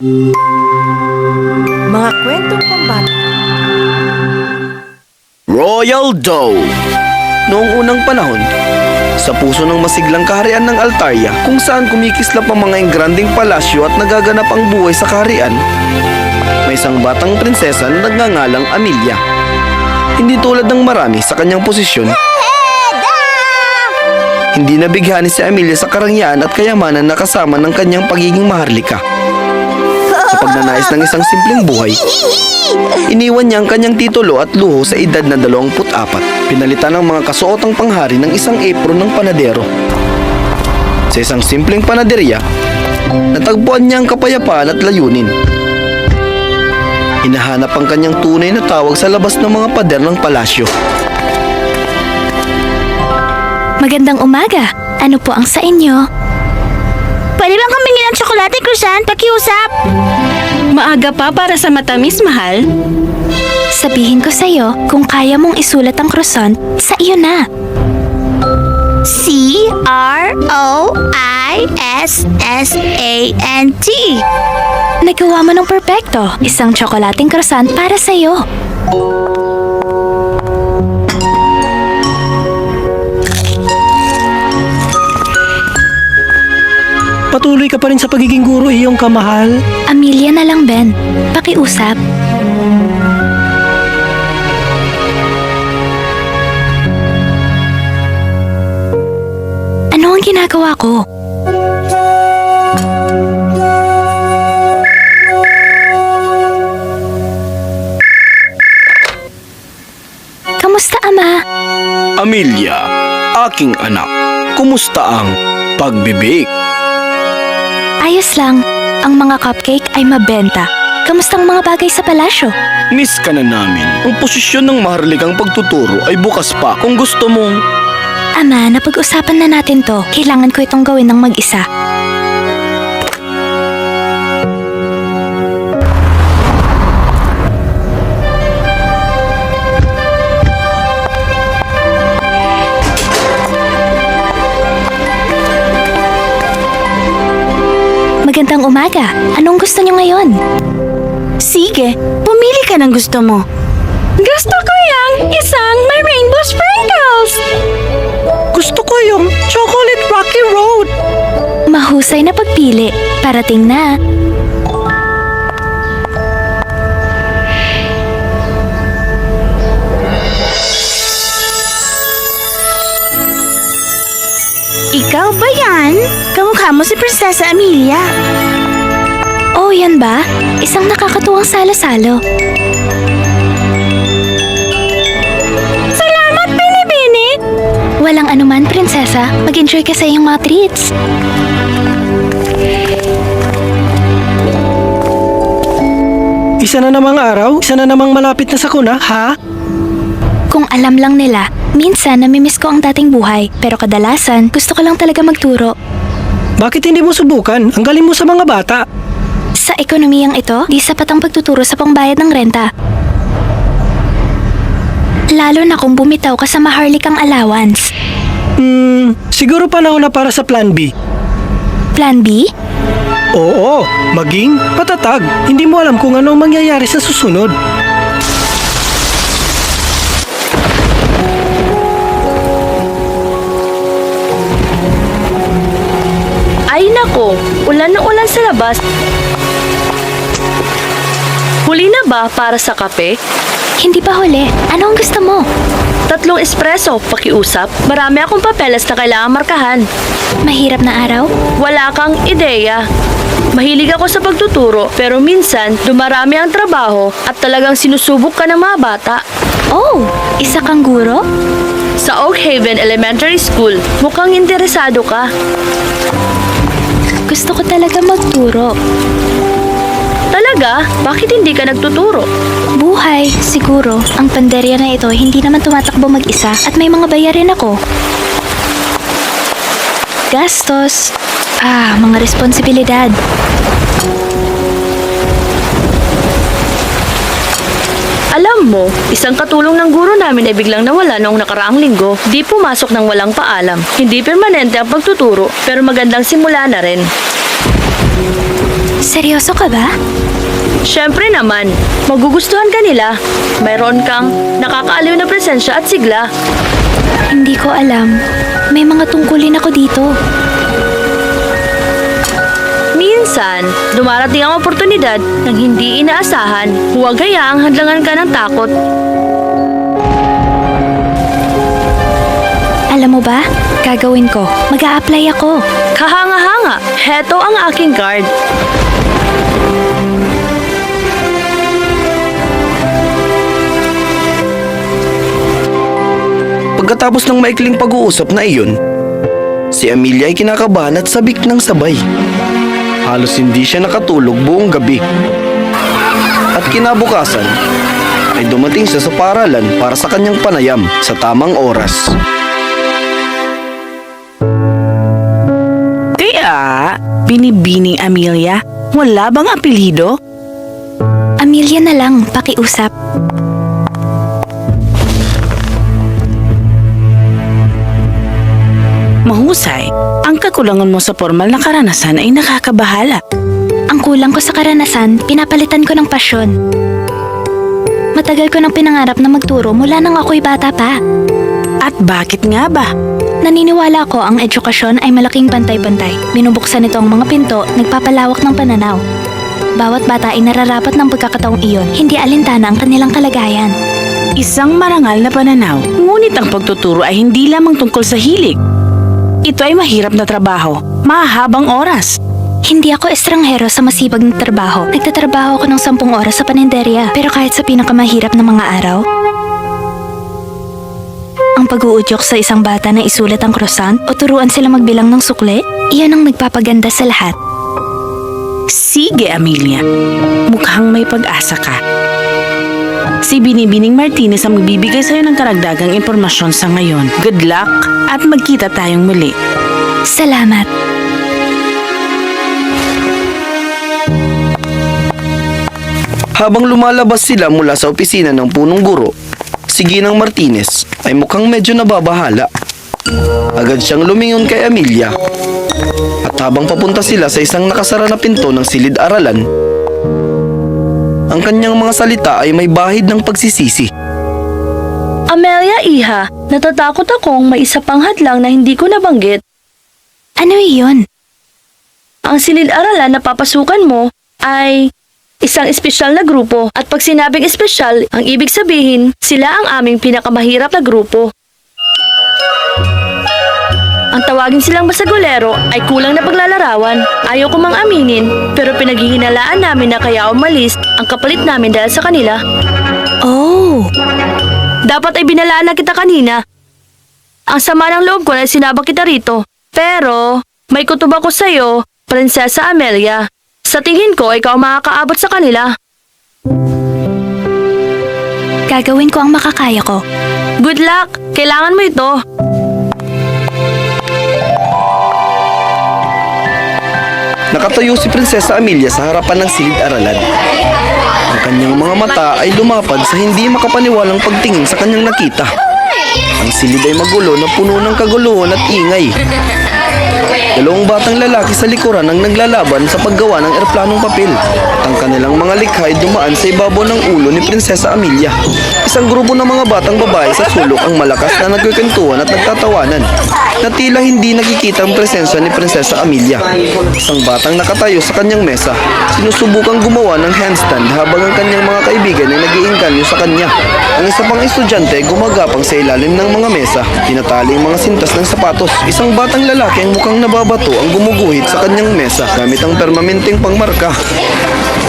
Mga kwentong pambata. Royal Doe. Noong unang panahon, sa puso ng masiglang kaharian ng Altaria, kung saan kumikislap ang mga engranding palasyo at nagaganap ang buhay sa kaharian, may isang batang prinsesa na nagngangalang Amelia. Hindi tulad ng marami sa kanyang posisyon, hindi nabigyan si Amelia sa karangyaan at kayamanan na kasama ng kanyang pagiging maharlika. Sa pagnanais ng isang simpleng buhay, iniwan niya ang kanyang titulo at luho sa edad na 24. Pinalitan ang mga kasuotang panghari ng isang apron ng panadero. Sa isang simpleng panaderya, natagpuan niya ang kapayapaan at layunin. Hinahanap ang kanyang tunay na tawag sa labas ng mga pader ng palasyo. Magandang umaga. Ano po ang sa inyo? Pwede bang humingi ng tsokolate, croissant? Pakiusap! Maaga pa para sa matamis, mahal. Sabihin ko sa'yo, kung kaya mong isulat ang croissant, sa iyo na. C-R-O-I-S-S-A-N-T. Nagawa mo ng perpekto. Isang tsokolating croissant para sa'yo. Patuloy ka pa rin sa pagiging guro, iyong kamahal. Amelia na lang, Ben. Pakiusap. Ano ang ginagawa ko? Kamusta, Ama? Amelia, aking anak, kumusta ang pagbibig? Ayos lang. Ang mga cupcake ay mabenta. Kamusta ang mga bagay sa palasyo? Miss ka na namin. Ang posisyon ng maharlikang pagtuturo ay bukas pa kung gusto mong... Ama, napag-usapan na natin to. Kailangan ko itong gawin ng mag-isa. Magandang umaga. Anong gusto niyo ngayon? Sige, pumili ka ng gusto mo. Gusto ko yung isang may rainbow sprinkles. Gusto ko yung chocolate rocky road. Mahusay na pagpili. Parating na. Ikaw ba yan? Kamukha mo si Prinsesa Amelia. Oh, yan ba? Isang nakakatuwang salo-salo. Salamat, Binibini! Walang anuman, prinsesa. Mag-enjoy ka sa iyong mga treats. Isa na namang araw, isa na namang malapit na sakuna, ha? Kung alam lang nila, minsan namimiss ko ang dating buhay. Pero kadalasan, gusto ko lang talaga magturo. Bakit hindi mo subukan? Ang galing mo sa mga bata. Sa ekonomiyang ito, di sapat ang pagtuturo sa pangbayad ng renta. Lalo na kung bumitaw ka sa maharlikang allowance. Siguro panahon na para sa Plan B. Plan B? Oo, maging patatag. Hindi mo alam kung ano ang mangyayari sa susunod. Ay nako, ulan na ulan sa labas. Huli na ba para sa kape? Hindi pa huli. Ano ang gusto mo? 3 espresso, pakiusap. Marami akong papeles na kailangan markahan. Mahirap na araw? Wala kang ideya. Mahilig ako sa pagtuturo, pero minsan dumarami ang trabaho at talagang sinusubok ka ng mga bata. Oh, isa kang guro? Sa Oak Haven Elementary School, mukhang interesado ka. Gusto ko talaga magturo. Talaga? Bakit hindi ka nagtuturo? Buhay, siguro. Ang panderya na ito hindi naman tumatakbo mag-isa at may mga bayarin ako. Gastos. Mga responsibilidad. Alam mo, isang katulong ng guro namin ay biglang nawala noong nakaraang linggo. Di pumasok ng walang paalam. Hindi permanente ang pagtuturo, pero magandang simula na rin. Seryoso ka ba? Siyempre naman, magugustuhan ka nila. Mayroon kang nakakaaliw na presensya at sigla. Hindi ko alam. May mga tungkulin ako dito. Minsan, dumarating ang oportunidad ng hindi inaasahan. Huwag hayaang hadlangan ka ng takot. Alam mo ba? Gagawin ko. Mag-a-apply ako. Kahanga-hanga, heto ang aking card. Pagkatapos ng maikling pag-uusap na iyon, si Amelia ay kinakabahan at sabik ng sabay. Halos hindi siya nakatulog buong gabi. At kinabukasan, ay dumating siya sa paaralan para sa kanyang panayam sa tamang oras. Kaya, binibining Amelia, wala bang apelyido? Amelia na lang, pakiusap. Mahusay, ang kakulangan mo sa formal na karanasan ay nakakabahala. Ang kulang ko sa karanasan, pinapalitan ko ng pasyon. Matagal ko nang pinangarap na magturo mula nang ako'y bata pa. At bakit nga ba? Naniniwala ko ang edukasyon ay malaking bantay-bantay. Binubuksan nito ang mga pinto, nagpapalawak ng pananaw. Bawat bata ay nararapat ng pagkakataong iyon, hindi alintana ang kanilang kalagayan. Isang marangal na pananaw, ngunit ang pagtuturo ay hindi lamang tungkol sa hilig. Ito ay mahirap na trabaho, mahabang oras. Hindi ako estranghero sa masibag na trabaho. Nagtatrabaho ako ng 10 oras sa paninderya. Pero kahit sa pinakamahirap na mga araw, ang pag-uudyok sa isang bata na isulat ang croissant o turuan sila magbilang ng sukle, iyon ang nagpapaganda sa lahat. Sige, Amelia. Mukhang may pag-asa ka. Si Binibining Martinez ang magbibigay sa'yo ng karagdagang impormasyon sa ngayon. Good luck at magkita tayong muli. Salamat. Habang lumalabas sila mula sa opisina ng punong guro, si Ginang Martinez ay mukhang medyo nababahala. Agad siyang lumingon kay Amelia. At habang papunta sila sa isang nakasara na pinto ng silid-aralan, ang kanyang mga salita ay may bahid ng pagsisisi. Amelia, iha, natatakot akong may isa pang hadlang na hindi ko nabanggit. Ano iyon? Ang silid-aralan na papasukan mo ay isang espesyal na grupo at pag sinabing espesyal, ang ibig sabihin, sila ang aming pinakamahirap na grupo. Ang tawagin silang basagolero ay kulang na paglalarawan. Ayaw ko mang aminin, pero pinaghihinalaan namin na kaya umalis ang kapalit namin dahil sa kanila. Oh, Dapat ay binalaan na kita kanina. Ang sama ng loob ko na sinabak kita rito. Pero, may kutob ako sa'yo, Prinsesa Amelia. Sa tingin ko, ikaw makakaabot sa kanila. gagawin ko ang makakaya ko. Good luck! Kailangan mo ito. Nakatayo si Prinsesa Amelia sa harapan ng silid-aralan. Ang kanyang mga mata ay lumapad sa hindi makapaniwalang pagtingin sa kanyang nakita. Ang silid ay magulo na puno ng kaguluhan at ingay. Dalawang batang lalaki sa likuran ang naglalaban sa paggawa ng eroplanong papel. At ang kanilang mga likha ay dumaan sa ibabaw ng ulo ni Prinsesa Amelia. Isang grupo ng mga batang babae sa sulok ang malakas na nagkukwentuhan at nagtatawanan, na tila hindi nakikita ang presensya ni Prinsesa Amelia. Isang batang nakatayo sa kanyang mesa, sinusubukang gumawa ng handstand habang ang kanyang mga kaibigan ay nag-iingganyo sa kanya. Ang isa pang estudyante ay gumagapang sa ilalim ng mga mesa, tinatali ang mga sintas ng sapatos. Isang batang lalaki ang mukhang nababato ang gumuguhit sa kanyang mesa gamit ang permanenteng pangmarka.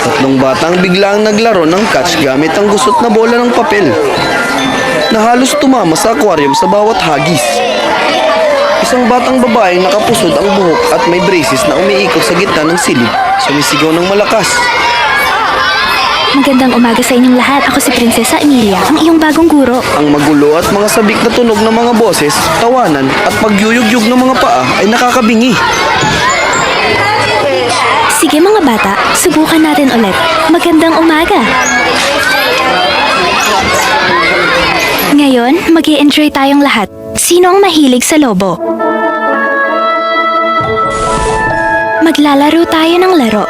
Tatlong batang biglang naglaro ng catch gamit ang gusot na bola ng papel na halos tumama sa aquarium sa bawat hagis. Isang batang babaeng nakapusod ang buhok at may braces na umiikot sa gitna ng silid, sumisigaw ng malakas. Magandang umaga sa inyong lahat. Ako si Prinsesa Amelia, ang iyong bagong guro. Ang magulo at mga sabik na tunog ng mga boses, tawanan at pagyuyugyug ng mga paa ay nakakabingi. Sige mga bata, subukan natin ulit. Magandang umaga. Ngayon, mag-i-enjoy tayong lahat. Sino ang mahilig sa lobo? mag Maglalaro tayo ng laro.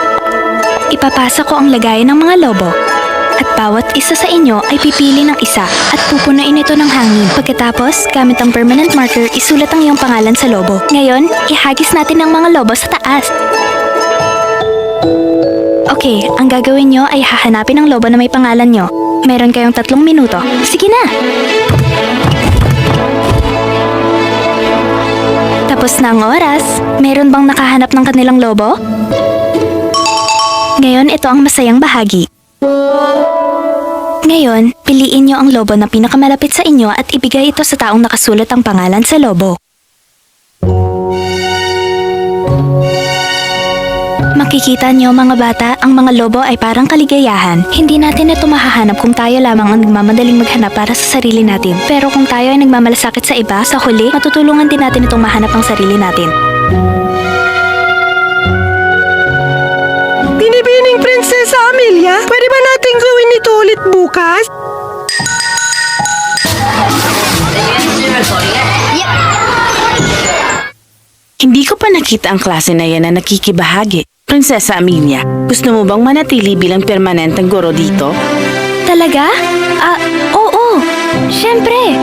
Ipapasa ko ang lagayan ng mga lobo. At bawat isa sa inyo ay pipili ng isa at pupunuin ito ng hangin. Pagkatapos, gamit ang permanent marker, isulat ang iyong pangalan sa lobo. Ngayon, ihagis natin ang mga lobo sa taas. Okay, ang gagawin nyo ay hahanapin ang lobo na may pangalan nyo. Meron kayong 3 minuto. Sige na! Tapos na ang oras. Meron bang nakahanap ng kanilang lobo? Ngayon, ito ang masayang bahagi. Ngayon, piliin nyo ang lobo na pinakamalapit sa inyo at ibigay ito sa taong nakasulat ang pangalan sa lobo. Makikita nyo mga bata, ang mga lobo ay parang kaligayahan. Hindi natin ito mahahanap kung tayo lamang ang nagmamadaling maghanap para sa sarili natin. Pero kung tayo ay nagmamalasakit sa iba, sa huli, matutulungan din natin itong mahanap ang sarili natin. Binibining Prinsesa Amelia, pwede ba natin gawin ito ulit bukas? Hindi ko pa nakita ang klase na yan na nakikibahagi. Prinsesa Amelia, gusto mo bang manatili bilang permanenteng guro dito? Talaga? Oo. Siyempre.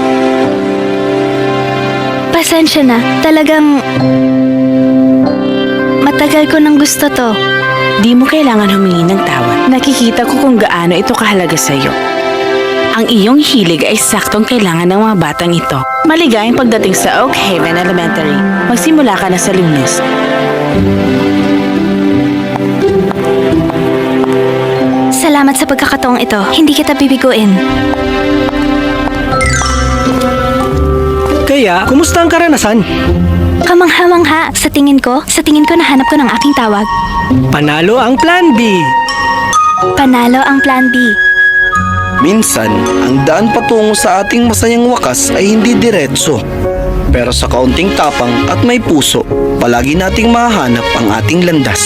Pasensya na. Talagang... matagal ko nang gusto to. Di mo kailangan humingi ng tawad. Nakikita ko kung gaano ito kahalaga sa'yo. Ang iyong hilig ay saktong kailangan ng mga batang ito. Maligayang pagdating sa Oak Haven Elementary. Magsimula ka na sa Lunes. Salamat sa pagkakataong ito. Hindi kita bibiguin. Kaya, kumusta ang karanasan? Kamangha-mangha. Sa tingin ko nahanap ko ng aking tawag. Panalo ang Plan B. Panalo ang Plan B. Minsan, ang daan patungo sa ating masayang wakas ay hindi diretso. Pero sa kaunting tapang at may puso, palagi nating mahanap ang ating landas.